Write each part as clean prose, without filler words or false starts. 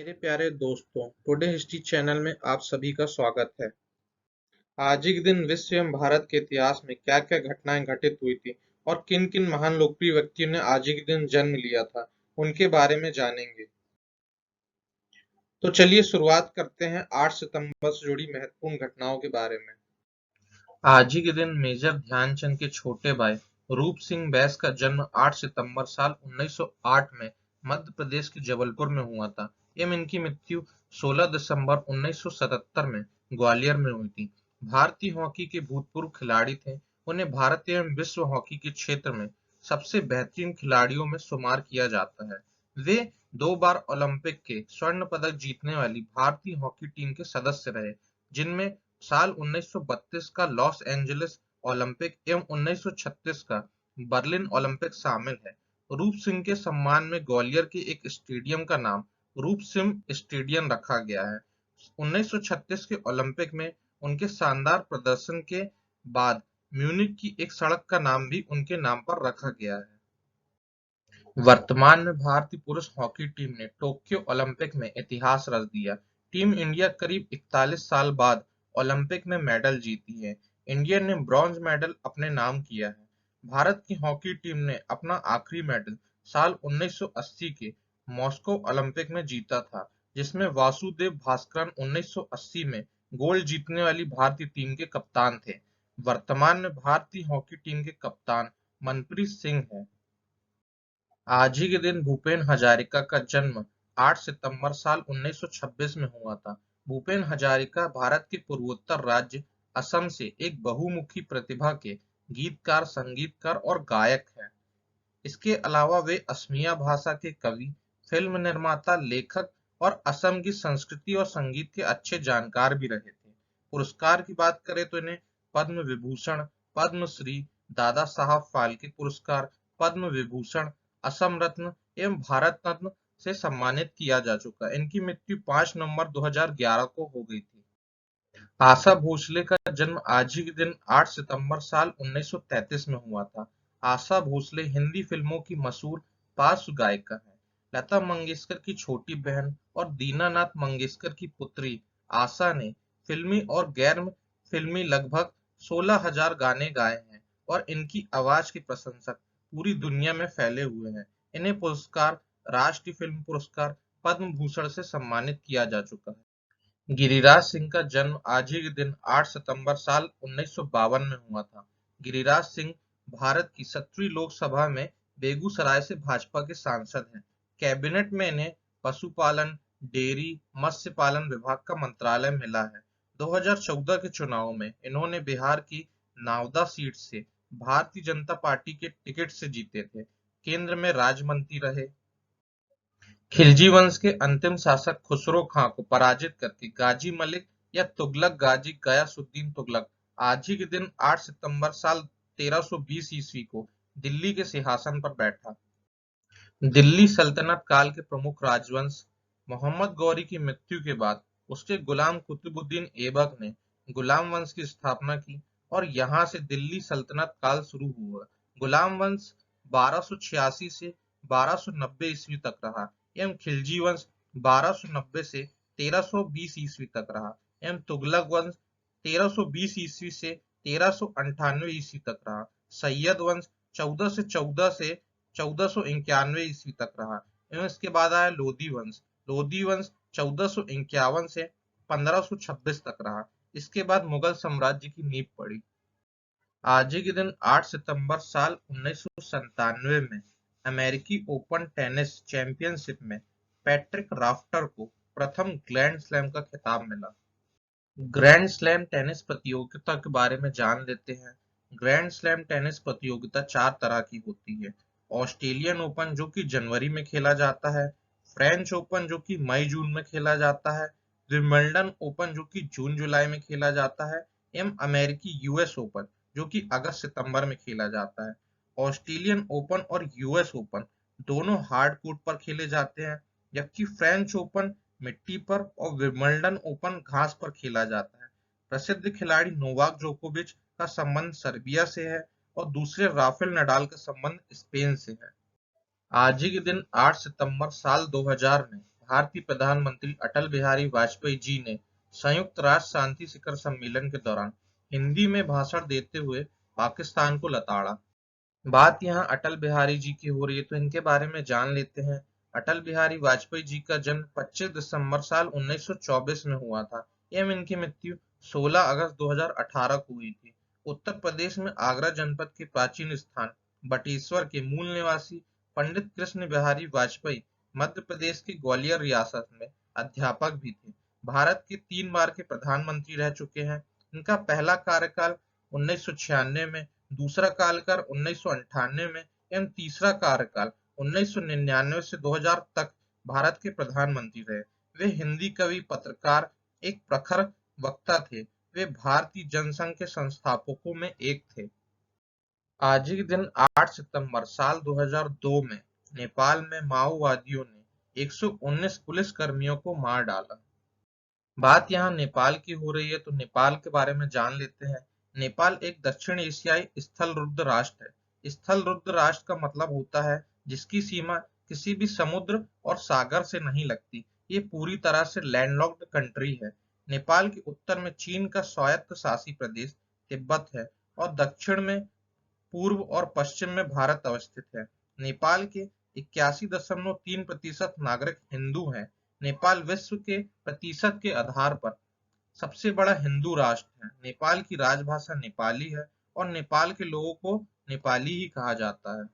मेरे प्यारे दोस्तों, टुडे हिस्ट्री चैनल में आप सभी का स्वागत है। आज ही के दिन विश्व एवं भारत के इतिहास में क्या-क्या घटनाएं घटित हुई थी और किन-किन महान लोकप्रिय व्यक्तियों ने आज ही के दिन जन्म लिया था, उनके बारे में जानेंगे। तो चलिए शुरुआत करते हैं 8 सितंबर से जुड़ी महत्वपूर्ण घटनाओं के बारे में। आज ही के दिन मेजर ध्यानचंद के छोटे भाई रूप सिंह बैस का जन्म 8 सितंबर साल 1908 में मध्य प्रदेश के जबलपुर में हुआ था एवं इनकी मृत्यु 16 दिसंबर 1977 में ग्वालियर में हुई थी। भारतीय हॉकी के भूतपूर्व खिलाड़ी थे। उन्हें भारत एवं विश्व हॉकी के क्षेत्र में सबसे बेहतरीन खिलाड़ियों में शुमार किया जाता है। वे 2 बार ओलंपिक के स्वर्ण पदक जीतने वाली भारतीय हॉकी टीम के सदस्य रहे, जिनमें साल 1932 का लॉस एंजलिस ओलंपिक एवं 1936 का बर्लिन ओलंपिक शामिल है। रूप सिंह के सम्मान में ग्वालियर के एक स्टेडियम का नाम रूप सिंह स्टेडियम रखा गया है। 1936 के ओलंपिक में उनके शानदार प्रदर्शन के बाद म्यूनिख की एक सड़क का नाम भी उनके नाम पर रखा गया है। वर्तमान में भारतीय पुरुष हॉकी टीम ने टोक्यो ओलंपिक में इतिहास रच दिया। टीम इंडिया करीब 41 साल बाद ओलंपिक में मेडल जीती है। इंडिया ने ब्रॉन्ज मेडल अपने नाम किया है। भारत की हॉकी टीम ने अपना आखिरी मेडल साल 1980 के मॉस्को ओलंपिक में जीता था, जिसमें वासुदेव भास्करन 1980 में गोल्ड जीतने वाली भारतीय टीम के कप्तान थे। वर्तमान में भारतीय हॉकी टीम के कप्तान मनप्रीत सिंह हैं। आज ही के दिन भूपेन हजारिका का जन्म 8 सितंबर साल 1926 में हुआ था। भूपेन हजारिका भारत के पूर्वोत्तर राज्य असम से एक बहुमुखी प्रतिभा के गीतकार, संगीतकार और गायक हैं। इसके अलावा वे असमिया भाषा के कवि, फिल्म निर्माता, लेखक और असम की संस्कृति और संगीत के अच्छे जानकार भी रहे थे। पुरस्कार की बात करें तो इन्हें पद्म विभूषण, पद्मश्री, दादा साहब फाल्के पुरस्कार, पद्म विभूषण, असम रत्न एवं भारत रत्न से सम्मानित किया जा चुका है। इनकी मृत्यु 5 नवंबर 2011 को हो गई थी। आशा भोसले का जन्म आज ही के दिन 8 सितंबर साल 1933 में हुआ था। आशा भोसले हिंदी फिल्मों की मशहूर पार्श्व गायिका हैं। लता मंगेशकर की छोटी बहन और दीनानाथ मंगेशकर की पुत्री आशा ने फिल्मी और गैर फिल्मी लगभग 16,000 गाने गाए हैं और इनकी आवाज के प्रशंसक पूरी दुनिया में फैले हुए हैं। इन्हें पुरस्कार, राष्ट्रीय फिल्म पुरस्कार, पद्म भूषण से सम्मानित किया जा चुका है। गिरिराज सिंह का जन्म आज ही के दिन 8 सितंबर साल 1952 में हुआ था। गिरिराज सिंह भारत की 17वीं लोकसभा में बेगूसराय से भाजपा के सांसद हैं। कैबिनेट में इन्हें पशुपालन, डेयरी, मत्स्य पालन विभाग का मंत्रालय मिला है। 2014 के चुनाव में इन्होंने बिहार की नावदा सीट से भारतीय जनता पार्टी के टिकट से जीते थे। केंद्र में राज्य मंत्री रहे। खिलजी वंश के अंतिम शासक खुसरो खां को पराजित करके गाजी मलिक या तुगलक गाजी गयासुद्दीन तुगलक आज ही के दिन 8 सितंबर साल 1320 ईस्वी को दिल्ली के सिंहासन पर बैठा। दिल्ली सल्तनत काल के प्रमुख राजवंश मोहम्मद गौरी की मृत्यु के बाद उसके गुलाम कुतुबुद्दीन ऐबक ने गुलाम वंश की स्थापना की और यहाँ से दिल्ली सल्तनत काल शुरू हुआ। गुलाम वंश 1286 से 1290 ईस्वी तक रहा एवं खिलजी वंश 1290 से 1320 ईस्वी तक रहा एवं तुगलक वंश 1320 ईस्वी से 1398 ईस्वी तक रहा। सैयद वंश 1414 से 1491 ईस्वी तक रहा एवं इसके बाद आया लोधी वंश। लोधी वंश 1451 से 1526 तक रहा। इसके बाद मुगल साम्राज्य की नींव पड़ी। आज ही के दिन 8 सितंबर साल 1997 में अमेरिकी ओपन टेनिस चैंपियनशिप में पैट्रिक राफ्टर को प्रथम ग्रैंड स्लैम का खिताब मिला। ग्रैंड स्लैम टेनिस प्रतियोगिता के बारे में जान लेते हैं। ग्रैंड स्लैम टेनिस प्रतियोगिता 4 तरह की होती है। ऑस्ट्रेलियन ओपन जो कि जनवरी में खेला जाता है, फ्रेंच ओपन जो कि मई जून में खेला जाता है, विंबलडन ओपन जो कि जून जुलाई में खेला जाता है एवं अमेरिकी यूएस ओपन जो कि अगस्त सितंबर में खेला जाता है। ऑस्ट्रेलियन ओपन और यूएस ओपन दोनों हार्ड कोर्ट पर खेले जाते हैं, जबकि फ्रेंच ओपन मिट्टी पर और विंबलडन ओपन घास पर खेला जाता है। प्रसिद्ध खिलाड़ी नोवाक जोकोविच का संबंध सर्बिया से है और दूसरे राफेल नडाल का संबंध स्पेन से है। आज ही के दिन 8 सितंबर साल 2000 में भारतीय प्रधानमंत्री अटल बिहारी वाजपेयी जी ने संयुक्त राष्ट्र शांति शिखर सम्मेलन के दौरान हिंदी में भाषण देते हुए पाकिस्तान को लताड़ा। बात यहाँ अटल बिहारी जी की हो रही है तो इनके बारे में जान लेते हैं। अटल बिहारी वाजपेयी जी का जन्म 25 दिसंबर साल 1924 में हुआ था एवं इनकी मृत्यु 16 अगस्त 2018 को हुई थी। उत्तर प्रदेश में आगरा जनपद के प्राचीन स्थान बटेश्वर के मूल निवासी पंडित कृष्ण बिहारी वाजपेयी मध्य प्रदेश की ग्वालियर रियासत में अध्यापक भी थे। भारत के 3 बार के प्रधानमंत्री रह चुके हैं। इनका पहला कार्यकाल 1996 में, दूसरा कार्यकाल 1998 में एवं तीसरा कार्यकाल 1999 से 2000 तक भारत के प्रधानमंत्री रहे। वे हिंदी कवि, पत्रकार, एक प्रखर वक्ता थे। वे भारतीय जनसंघ के संस्थापकों में एक थे। आज ही के दिन 8 सितंबर साल 2002 में नेपाल में माओवादियों ने 119 पुलिस कर्मियों को मार डाला। बात यहाँ नेपाल की हो रही है तो नेपाल के बारे में जान लेते हैं। नेपाल एक दक्षिण एशियाई स्थल रुद्ध राष्ट्र है। स्थल रुद्ध राष्ट्र का मतलब होता है जिसकी सीमा किसी भी समुद्र और सागर से नहीं लगती। ये पूरी तरह से लैंडलॉक्ड कंट्री है। नेपाल के उत्तर में चीन का स्वायत्त शासी प्रदेश तिब्बत है और दक्षिण में, पूर्व और पश्चिम में भारत अवस्थित है। नेपाल के 81.3% नागरिक हिंदू हैं। नेपाल विश्व के प्रतिशत के आधार पर सबसे बड़ा हिंदू राष्ट्र है। नेपाल की राजभाषा नेपाली है और नेपाल के लोगों को नेपाली ही कहा जाता है।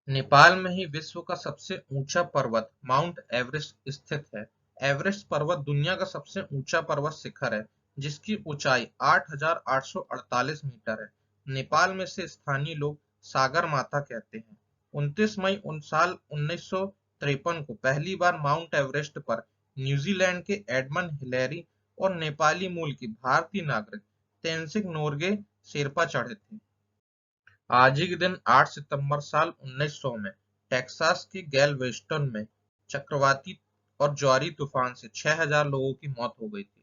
नेपाल में ही विश्व का सबसे ऊंचा पर्वत माउंट एवरेस्ट स्थित है। एवरेस्ट पर्वत दुनिया का सबसे ऊंचा पर्वत शिखर है जिसकी ऊंचाई 8,848 मीटर है। नेपाल में से स्थानीय लोग सागर माता कहते हैं। 29 मई साल 1953 को पहली बार माउंट एवरेस्ट पर न्यूजीलैंड के एडमंड हिलेरी और नेपाली मूल के भारतीय नागरिक तेनसिंग नोर्गे शेरपा चढ़े थे। आज ही के दिन 8 सितंबर साल 1900 में टेक्सास के गैलवेस्टन में चक्रवाती और ज्वारी तूफान से 6000 लोगों की मौत हो गई थी।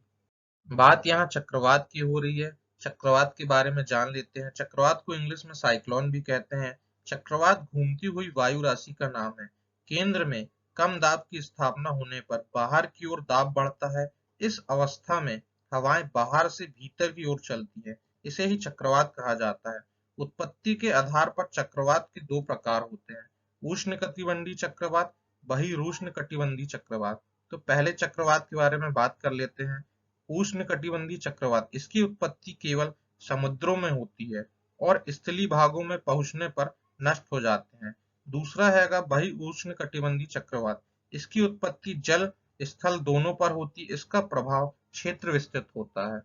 बात यहाँ चक्रवात की हो रही है। चक्रवात के बारे में जान लेते हैं। चक्रवात को इंग्लिश में साइक्लोन भी कहते हैं। चक्रवात घूमती हुई वायु राशि का नाम है। केंद्र में कम दाब की स्थापना होने पर बाहर की ओर दाब बढ़ता है। इस अवस्था में हवाएं बाहर से भीतर की ओर चलती है। इसे ही चक्रवात कहा जाता है। उत्पत्ति के आधार पर चक्रवात के 2 प्रकार होते हैं, उष्णकटिबंधीय चक्रवात, बहिरुष्णकटिबंधीय चक्रवात। तो पहले चक्रवात के बारे में बात कर लेते हैं। उष्णकटिबंधीय चक्रवात, इसकी उत्पत्ति केवल समुद्रों में होती है और स्थलीय भागों में पहुंचने पर नष्ट हो जाते हैं। दूसरा हैगा बहिरुष्णकटिबंधीय चक्रवात। इसकी उत्पत्ति जल स्थल दोनों पर होती है। इसका प्रभाव क्षेत्र विस्तृत होता है।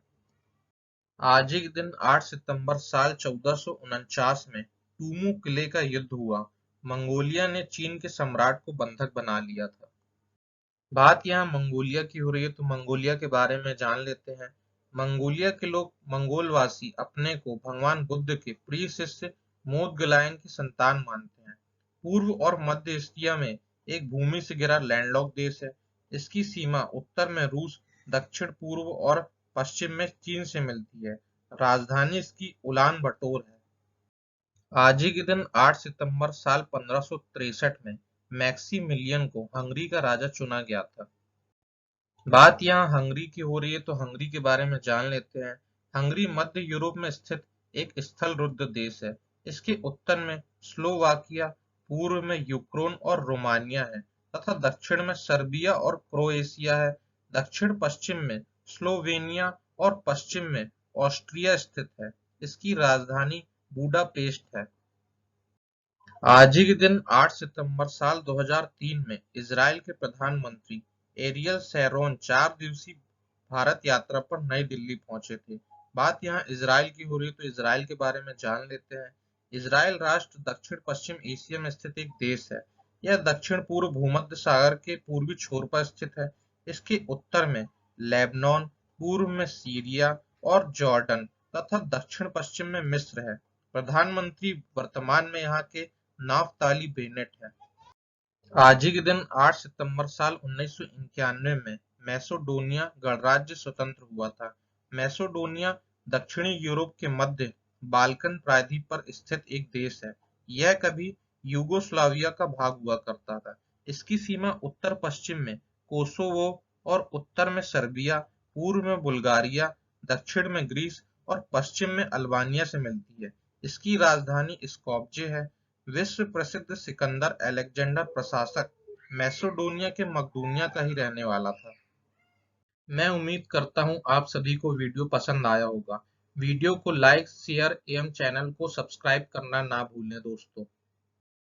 आज ही के दिन 8 सितंबर साल 1449 में टूमू किले का युद्ध हुआ। मंगोलिया ने चीन के सम्राट को बंधक बना लिया था। बात यहाँ मंगोलिया की हो रही है तो मंगोलिया के बारे में जान लेते हैं। मंगोलिया के लोग, मंगोलवासी, अपने को भगवान बुद्ध के प्रिय शिष्य मोदगलायन की संतान मानते हैं। पूर्व और मध्य एशिया में एक भूमि से घिरा लैंडलॉक देश है। इसकी सीमा उत्तर में रूस, दक्षिण पूर्व और पश्चिम में चीन से मिलती है। राजधानी इसकी उलान बटोर है। आज ही के दिन 8 सितंबर साल 1563 में मैक्सिमिलियन को हंगरी का राजा चुना गया था। बात यहाँ हंगरी की हो रही है तो हंगरी के बारे में जान लेते हैं। हंगरी मध्य यूरोप में स्थित एक स्थल रुद्ध देश है। इसके उत्तर में स्लोवाकिया, पूर्व में यूक्रेन और रोमानिया है तथा दक्षिण में सर्बिया और क्रोएशिया है। दक्षिण पश्चिम में स्लोवेनिया और पश्चिम में ऑस्ट्रिया स्थित है। इसकी राजधानी बुडापेस्ट है। आज ही के दिन 8 सितंबर साल 2003 में इजराइल के प्रधानमंत्री एरियल शैरोन 4 दिवसीय भारत यात्रा पर नई दिल्ली पहुंचे थे। बात यहाँ इजराइल की हो रही है तो इजराइल के बारे में जान लेते हैं। इजराइल राष्ट्र दक्षिण पश्चिम एशिया में स्थित एक देश है। यह दक्षिण पूर्व भूमध्य सागर के पूर्वी छोर पर स्थित है। इसके उत्तर में लेबनान, पूर्व में सीरिया और जॉर्डन तथा दक्षिण पश्चिम में मिस्र है। प्रधानमंत्री वर्तमान में यहाँ के नाफ्ताली बेनेट है। आज ही के दिन 8 सितंबर साल 1991 में मैसेडोनिया गणराज्य स्वतंत्र हुआ था। मैसेडोनिया दक्षिणी यूरोप के मध्य बाल्कन प्रायद्वीप पर स्थित एक देश है। यह कभी यूगोस्लाविया का भाग हुआ करता था। इसकी सीमा उत्तर पश्चिम में कोसोवो और उत्तर में सर्बिया, पूर्व में बुल्गारिया, दक्षिण में ग्रीस और पश्चिम में अल्बानिया से मिलती है। इसकी राजधानी स्कोप्जे है। विश्व प्रसिद्ध सिकंदर अलेक्जेंडर प्रशासक मैसेडोनिया के मकदूनिया का ही रहने वाला था। मैं उम्मीद करता हूँ आप सभी को वीडियो पसंद आया होगा। वीडियो को लाइक, शेयर एवं चैनल को सब्सक्राइब करना ना भूलें दोस्तों।